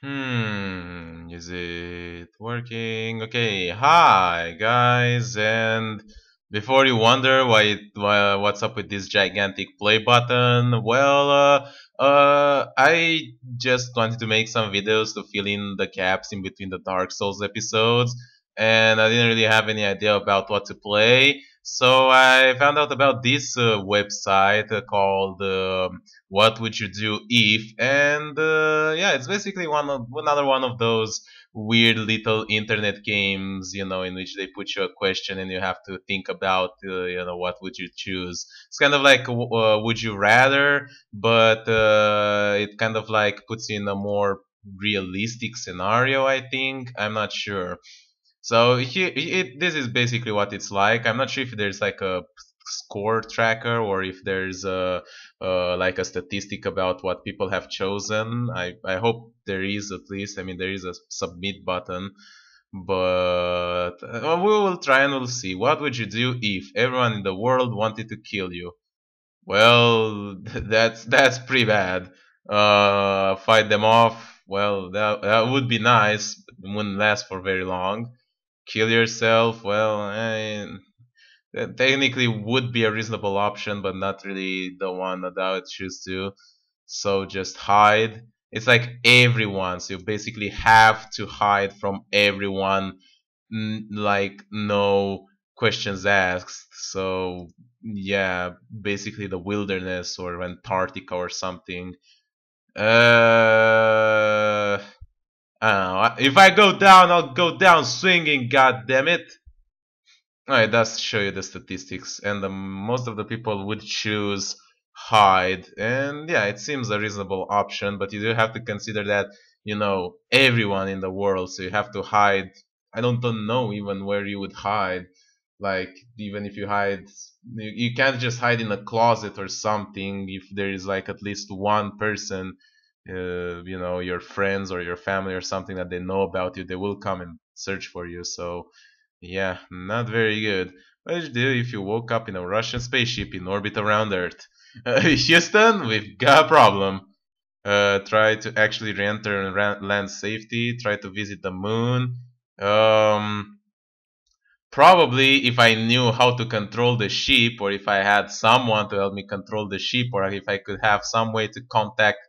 Is it working? Okay, hi guys, and before you wonder what's up with this gigantic play button, I just wanted to make some videos to fill in the gaps in between the Dark Souls episodes, and I didn't really have any idea about what to play, so I found out about this website called what would you do if, and yeah, it's basically another one of those weird little internet games, in which they put you a question and you have to think about what would you choose. It's kind of like would you rather, but it kind of like puts you in a more realistic scenario, I think. I'm not sure. So this is basically what it's like. I'm not sure if there's like a score tracker or if there's like a statistic about what people have chosen. I hope there is, at least. I mean, there is a submit button, but we will try and we'll see. What would you do if everyone in the world wanted to kill you? Well, that's pretty bad. Fight them off. Well, that would be nice, but it wouldn't last for very long. Kill yourself. Well, that technically would be a reasonable option, but not really the one that I would choose to. So just hide. It's like everyone. So you basically have to hide from everyone, like no questions asked. So yeah, basically the wilderness or Antarctica or something. I don't know. If I go down, I'll go down swinging. God damn it! Oh, it does show you the statistics, and most of the people would choose hide. And yeah, it seems a reasonable option, but you do have to consider that, everyone in the world, so you have to hide. I don't know even where you would hide. Like, even if you hide, you can't just hide in a closet or something. If there is like at least one person, your friends or your family or something that they know about you, they will come and search for you. So yeah, not very good. What would you do if you woke up in a Russian spaceship in orbit around Earth? Houston, we've got a problem. Try to actually re-enter and land safety. Try to visit the moon. Um, Probably if I knew how to control the ship, or if I had someone to help me control the ship, or if I could have some way to contact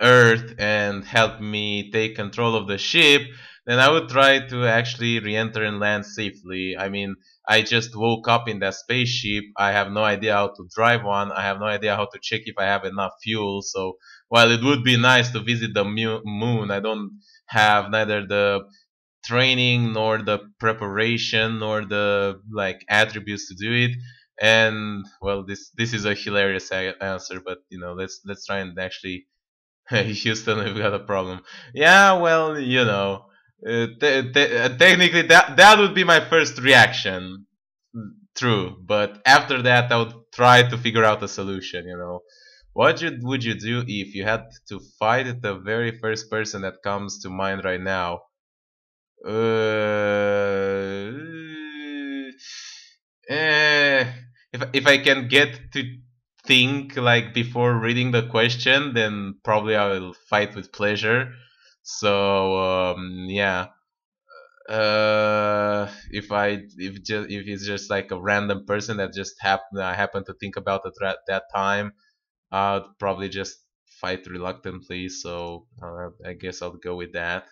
Earth and help me take control of the ship, then I would try to actually re-enter and land safely. I mean, I just woke up in that spaceship. I have no idea how to drive one. I have no idea how to check if I have enough fuel. So while it would be nice to visit the moon, I don't have neither the training nor the preparation nor the like attributes to do it. And well, this is a hilarious answer, but let's try and actually Houston, we've got a problem. Yeah, well, technically that would be my first reaction. True, but after that, I would try to figure out a solution. Would you do if you had to fight the very first person that comes to mind right now? Uh, eh, if I can get to think like before reading the question, then probably I will fight with pleasure. So yeah, if it's just like a random person that just I happen to think about at that time, I'd probably just fight reluctantly. So I guess I'll go with that.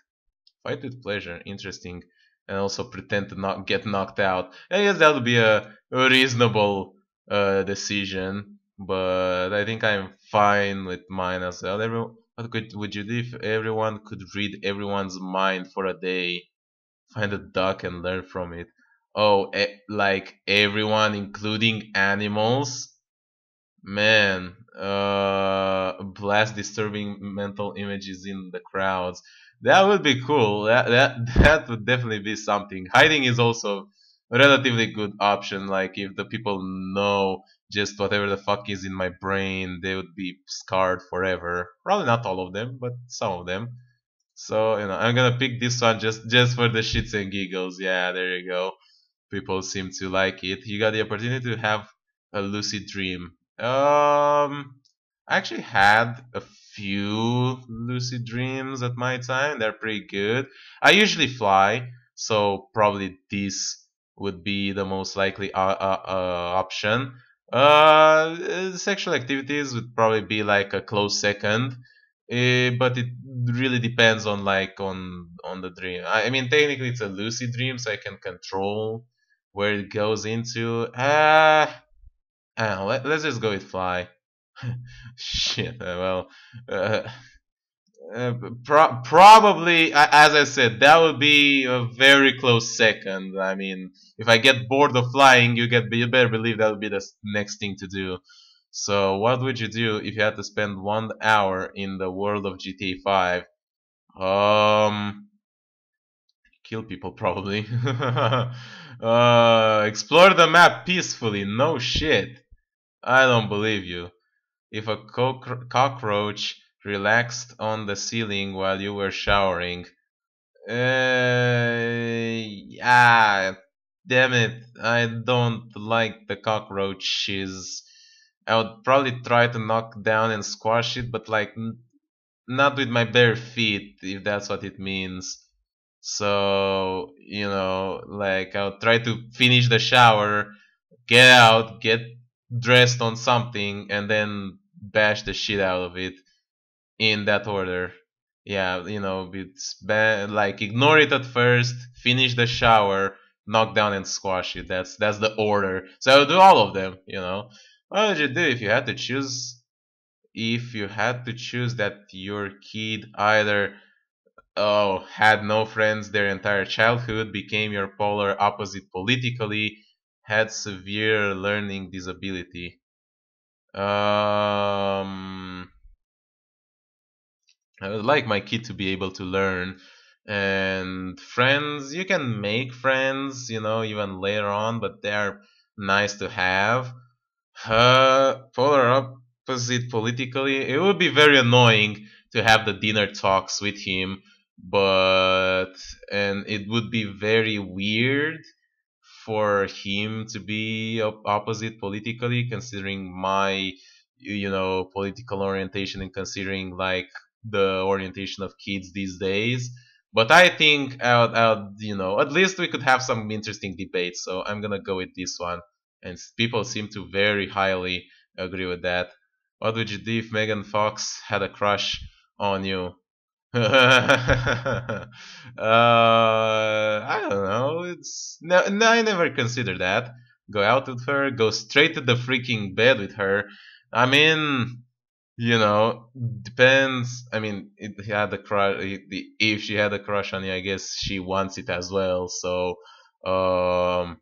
Fight with pleasure, interesting, and also pretend to not get knocked out. I guess that would be a reasonable decision, but I think I'm fine with mine as well. What would you do if everyone could read everyone's mind for a day? Find a duck and learn from it. Oh, like everyone, including animals? Man, blast disturbing mental images in the crowds. That would be cool. That would definitely be something. Hiding is also a relatively good option. Like if the people know just whatever the fuck is in my brain, they would be scarred forever. Probably not all of them, but some of them. So I'm gonna pick this one just for the shits and giggles. Yeah, there you go. People seem to like it. You got the opportunity to have a lucid dream. I actually had a few lucid dreams at my time. They're pretty good. I usually fly, so probably this would be the most likely option. Sexual activities would probably be like a close second, but it really depends on on the dream. I mean, technically it's a lucid dream, so I can control where it goes into. Let's just go with fly. Shit. Uh, Probably, as I said, that would be a very close second. I mean, if I get bored of flying, you better believe that would be the next thing to do. So, what would you do if you had to spend 1 hour in the world of GTA 5? Um, kill people probably. Explore the map peacefully. No shit. I don't believe you. If a cockroach relaxed on the ceiling while you were showering. Yeah, damn it. I don't like the cockroaches. I would probably try to knock down and squash it, but like not with my bare feet, if that's what it means. So, like I'll try to finish the shower, get out, get dressed on something, and then bash the shit out of it in that order. Yeah, it's bad. Like ignore it at first, finish the shower, knock down and squash it. That's the order. So I'll do all of them. What would you do if you had to choose? If you had to choose that your kid either had no friends their entire childhood, became your polar opposite politically, had severe learning disability. Um, I would like my kid to be able to learn. And friends, you can make friends, even later on, but they're nice to have. Polar opposite politically, it would be very annoying to have the dinner talks with him, and it would be very weird for him to be opposite politically, considering my, political orientation and considering like the orientation of kids these days. But I think at least we could have some interesting debates. So I'm gonna go with this one, and people seem to very highly agree with that. What would you do if Megan Fox had a crush on you? I don't know. No, I never considered that. Go out with her, go straight to the freaking bed with her. I mean, depends. I mean, it had a crush. If she had a crush on you, I guess she wants it as well. So, um,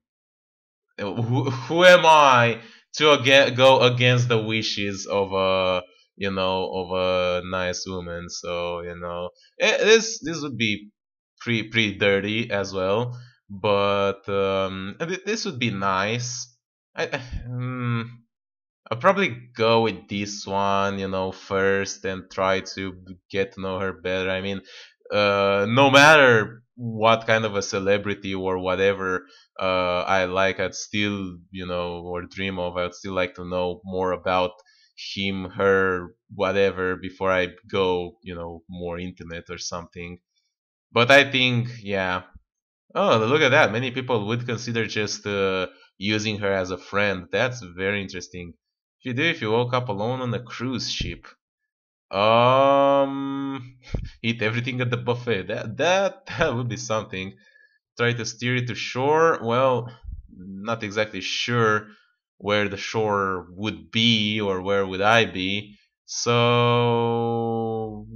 who am I to go against the wishes of a nice woman? So this would be pretty dirty as well, but this would be nice. I, I'll probably go with this one, first and try to get to know her better. I mean, no matter what kind of a celebrity or whatever I like, I'd still, or dream of, I'd still like to know more about him, her, whatever before I go, more intimate or something. But I think, yeah. Oh, look at that. Many people would consider just using her as a friend. That's very interesting. If you woke up alone on a cruise ship, um, eat everything at the buffet. That would be something. Try to steer it to shore. Well, not exactly sure where the shore would be or where would I be. So,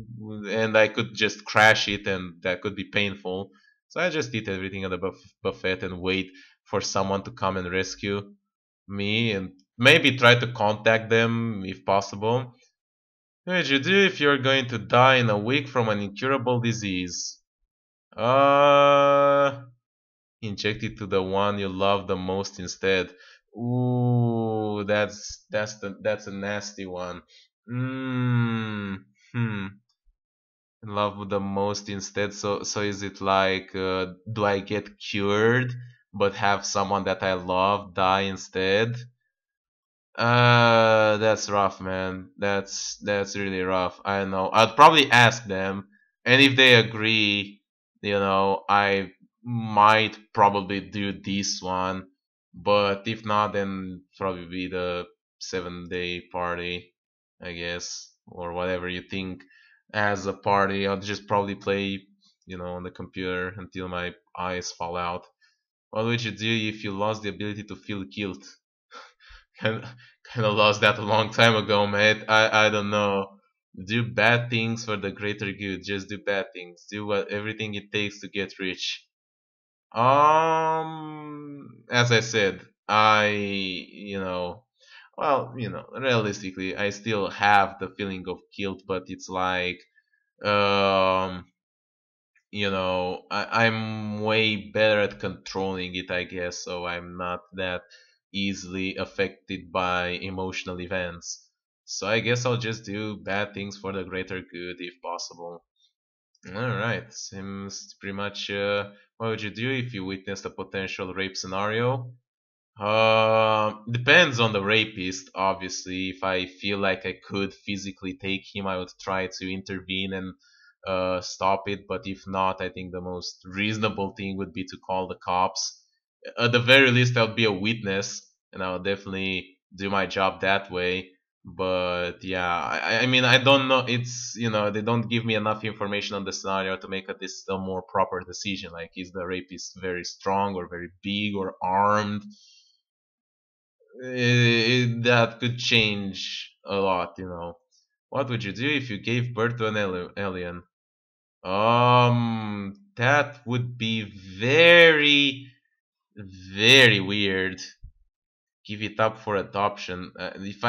and I could just crash it, and that could be painful. So I just eat everything at the buffet and wait for someone to come and rescue me, and maybe try to contact them if possible. What would you do if you're going to die in a week from an incurable disease? Uh, Inject it to the one you love the most instead. Ooh, that's a nasty one. Mm, hmm. Love the most instead. So is it like do I get cured but have someone that I love die instead? That's rough, man. That's really rough. I know. I'd probably ask them, and if they agree, I might probably do this one. But if not, then probably be the 7 day party, I guess, or whatever you think as a party. I'll just probably play, on the computer until my eyes fall out. What would you do if you lost the ability to feel guilt? kind kind of lost that a long time ago, mate. I don't know. Do bad things for the greater good. Just do bad things. Do what everything it takes to get rich. As I said, realistically, I still have the feeling of guilt, but it's like, um, I'm way better at controlling it, I guess, so I'm not that easily affected by emotional events. So I guess I'll just do bad things for the greater good if possible. Alright, seems pretty much what would you do if you witnessed a potential rape scenario? Depends on the rapist, obviously. If I feel like I could physically take him, I would try to intervene and stop it. But if not, I think the most reasonable thing would be to call the cops. At the very least, I'll be a witness, and I'll definitely do my job that way. But yeah, I mean, I don't know. It's they don't give me enough information on the scenario to make a more proper decision. Like, is the rapist very strong or very big or armed? That could change a lot. What would you do if you gave birth to an alien? That would be very, very weird. Give it up for adoption. If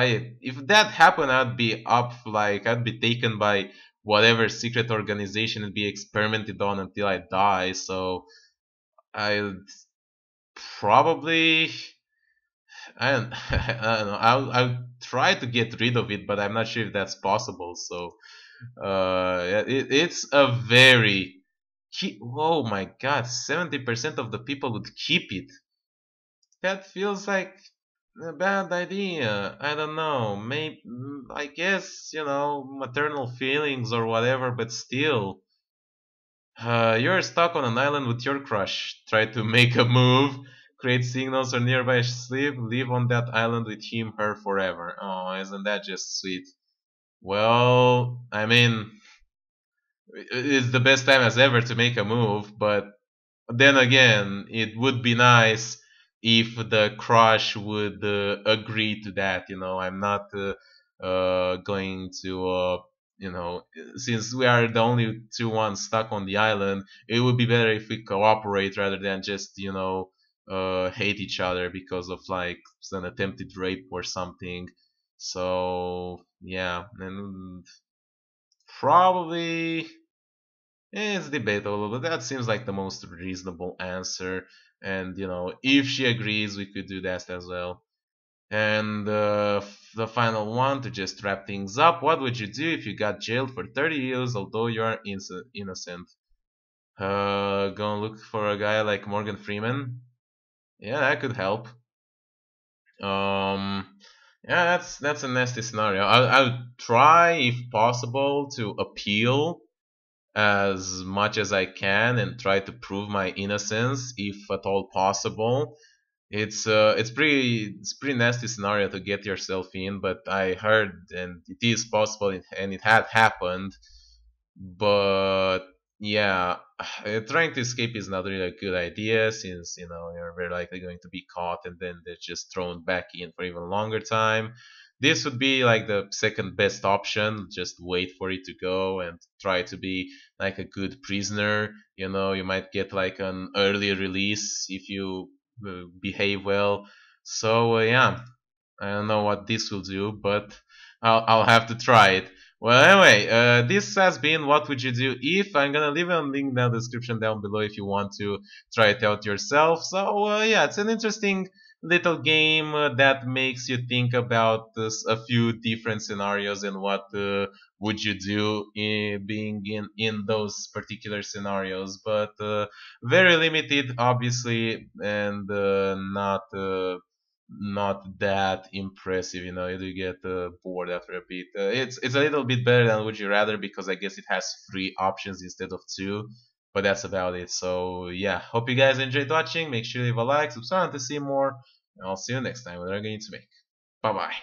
that happened, I'd be up. Like, I'd be taken by whatever secret organization and be experimented on until I die. So I'd probably I don't, I don't know. I'll try to get rid of it, but I'm not sure if that's possible. So, yeah, it's a very oh my god, 70% of the people would keep it. That feels like a bad idea. I don't know. Maybe I guess maternal feelings or whatever, but still. You're stuck on an island with your crush. Try to make a move, create signals or nearby sleep, live on that island with him, her forever. Oh, isn't that just sweet? Well, I mean, it's the best time as ever to make a move, but then again, it would be nice if the crush would agree to that. I'm not going to, since we are the only two ones stuck on the island, it would be better if we cooperate rather than just, hate each other because of like an attempted rape or something. So, yeah, and probably. It's debatable, but that seems like the most reasonable answer. And if she agrees, we could do that as well. And the final one to just wrap things up: what would you do if you got jailed for 30 years, although you are innocent? Go and look for a guy like Morgan Freeman. Yeah, that could help. Um, yeah, that's a nasty scenario. I'll try, if possible, to appeal as much as I can and try to prove my innocence if at all possible. It's pretty nasty scenario to get yourself in, but I heard and it is possible and it had happened. But yeah, trying to escape is not really a good idea since you're very likely going to be caught and then they're just thrown back in for even longer time. This would be like the second best option. Just wait for it to go and try to be like a good prisoner. You might get like an early release if you behave well. So yeah, I don't know what this will do, but I'll have to try it. Well, anyway, this has been What Would You Do If. I'm gonna leave a link in the description down below if you want to try it out yourself. So, yeah, it's an interesting little game that makes you think about a few different scenarios and what would you do being in those particular scenarios. But very limited, obviously, and not. not that impressive. You do get bored after a bit. It's a little bit better than Would You Rather because I guess it has 3 options instead of 2. But that's about it. So yeah, hope you guys enjoyed watching. Make sure you leave a like, subscribe to see more, and I'll see you next time when we're going to make. Bye bye.